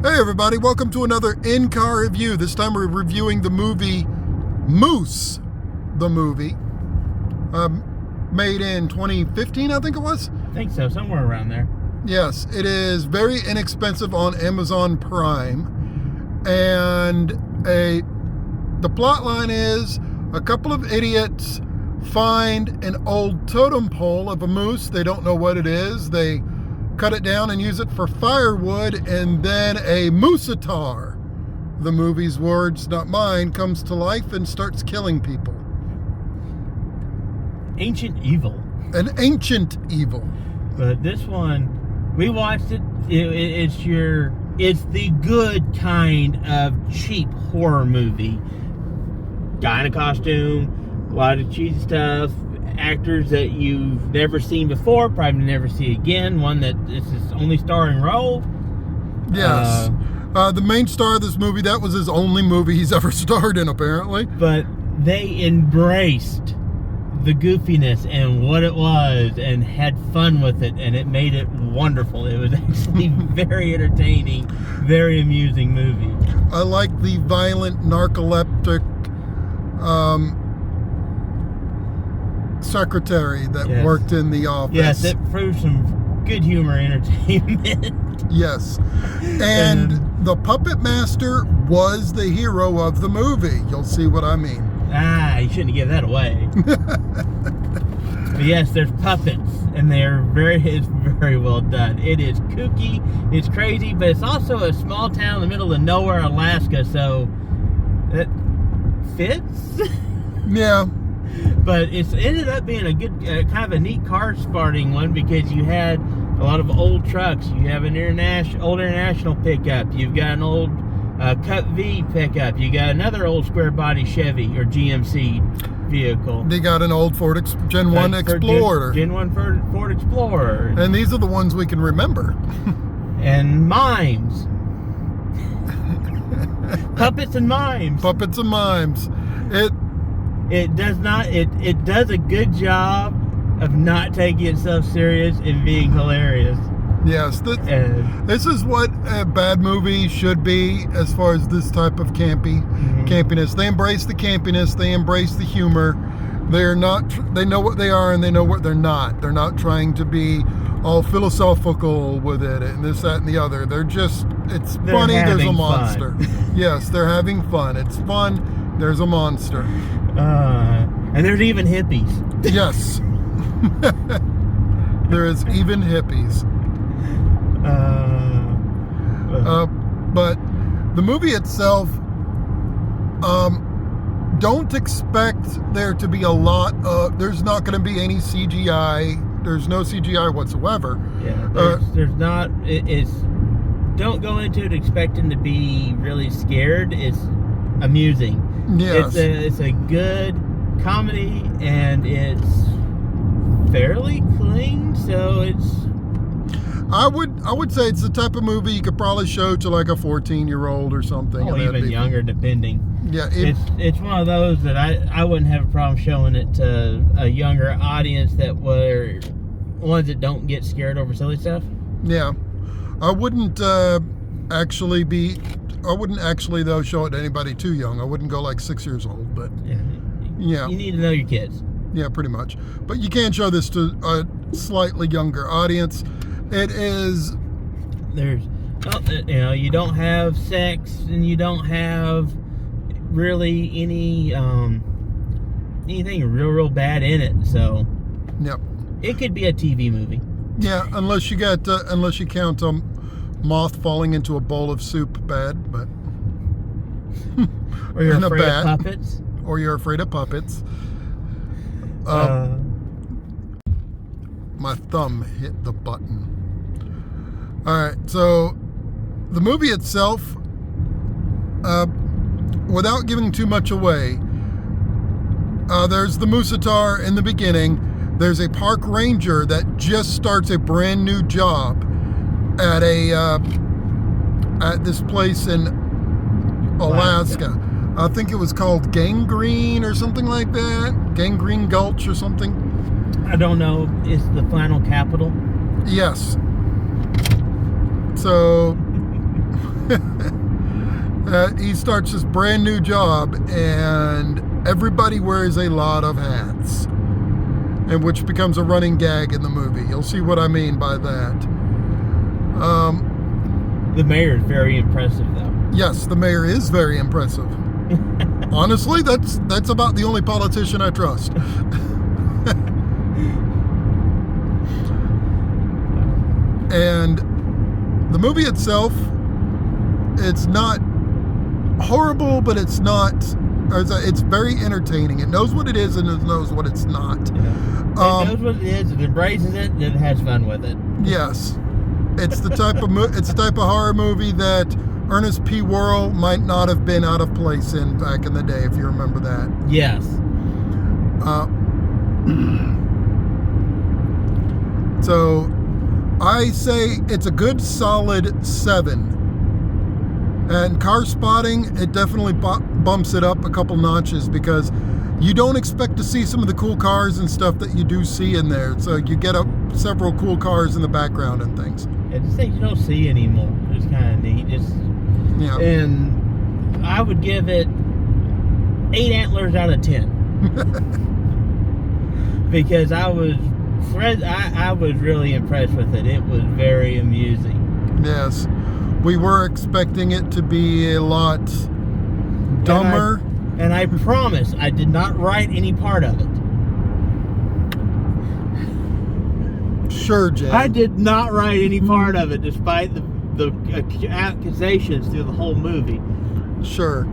Hey everybody, welcome to another in-car review. This time we're reviewing the movie Moose, the movie. Made in 2015, I think it was? I think so, somewhere around there. Yes, it is very inexpensive on Amazon Prime. And the plot line is a couple of idiots find an old totem pole of a moose. They don't know what it is. They cut it down and use it for firewood, and then a mooseatar, the movie's words, not mine, comes to life and starts killing people. Ancient evil. An ancient evil. But this one, we watched it. It's the good kind of cheap horror movie. Guy in a costume, a lot of cheesy stuff, actors that you've never seen before, probably never see again. One that is his only starring role. Yes. The main star of this movie, that was his only movie he's ever starred in, apparently. But they embraced the goofiness and what it was and had fun with it, and it made it wonderful. It was actually very entertaining, very amusing movie. I like the violent narcoleptic secretary that worked in the office. Yes, it proved some good humor entertainment. Yes. And the puppet master was the hero of the movie. You'll see what I mean. You shouldn't give that away. But yes, there's puppets, and it's very well done. It is kooky, it's crazy, but it's also a small town in the middle of nowhere, Alaska, so it fits. Yeah. But it's ended up being a good, kind of a neat car starting one, because you had a lot of old trucks. You have an old international pickup. You've got an old Cut V pickup. You got another old square body Chevy or GMC vehicle. They got an old Gen 1 Explorer. Gen 1 Ford Explorer. And these are the ones we can remember. And mimes. Puppets and mimes. Puppets and mimes. It does a good job of not taking itself serious and being hilarious. Yes, this is what a bad movie should be as far as this type of campiness. They embrace the campiness. They embrace the humor. They know what they are and they know what they're not. They're not trying to be all philosophical with it and this, that, and the other. It's funny. There's a monster. Yes, they're having fun. It's fun. There's a monster. And there's even hippies. Yes. There is even hippies. But the movie itself, don't expect there to be a lot of, there's not going to be any CGI. There's no CGI whatsoever. Yeah, there's not, don't go into it expecting to be really scared. It's amusing. Yes. It's a good comedy, and it's fairly clean, so it's... I would say it's the type of movie you could probably show to like a 14-year-old or something. Or even younger, depending. Yeah. It's one of those that I wouldn't have a problem showing it to a younger audience that were ones that don't get scared over silly stuff. Yeah. I wouldn't actually though show it to anybody too young. I wouldn't go like 6 years old, but yeah. You need to know your kids. Yeah, pretty much. But you can show this to a slightly younger audience. It is... you don't have sex, and you don't have really anything real bad in it, so... Yep. It could be a TV movie. Yeah, unless you count moth falling into a bowl of soup bad, but... Or you're afraid of puppets. Or you're afraid of puppets. My thumb hit the button. Alright, so the movie itself, without giving too much away, there's the mooseatar in the beginning. There's a park ranger that just starts a brand new job at this place in Alaska. I think it was called Gangrene or something like that. Gangrene Gulch or something. I don't know. It's the final capital. Yes. So He starts this brand new job, and everybody wears a lot of hats, and which becomes a running gag in the movie. You'll see what I mean by that. The mayor is very impressive, though. Yes, the mayor is very impressive. Honestly, that's about the only politician I trust. And the movie itself, it's not horrible, but it's very entertaining. It knows what it is and it knows what it's not. It knows what it is, it embraces it, and it has fun with it. Yes, it's the type of horror movie that Ernest P. Worrell might not have been out of place in back in the day, if you remember that. Yes. So I say it's a good solid 7. And car spotting, it definitely bumps it up a couple notches, because you don't expect to see some of the cool cars and stuff that you do see in there. So you get several cool cars in the background and things. Yeah, just things you don't see anymore. It's kind of neat. Yeah. And I would give it 8 antlers out of 10. Because I was really impressed with it. It was very amusing. Yes. We were expecting it to be a lot dumber. And I promise I did not write any part of it. Sure, Jay. I did not write any part of it, despite the accusations through the whole movie. Sure.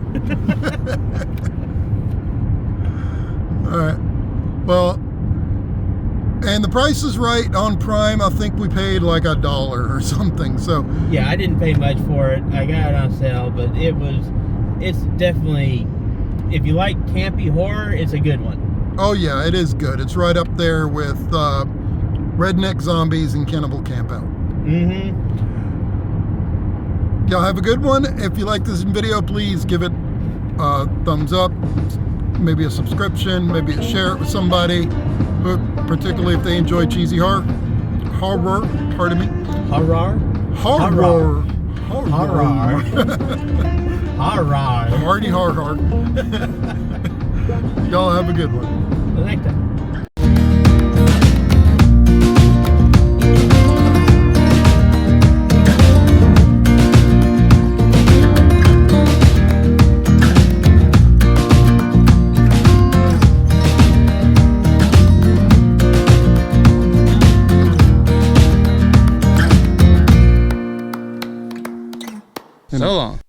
All right. Well, and the price is right on Prime. I think we paid like $1 or something. So yeah, I didn't pay much for it. I got it on sale, but it's definitely, if you like campy horror, it's a good one. Oh yeah, it is good. It's right up there with Redneck Zombies and Cannibal Campout. Mm-hmm. Y'all have a good one. If you like this video, please give it a thumbs up, maybe a subscription, maybe share it with somebody, particularly if they enjoy cheesy horror. Pardon me. Horror. Horror. Horror. Horror. Hardy har har. Y'all have a good one. I like that. So long.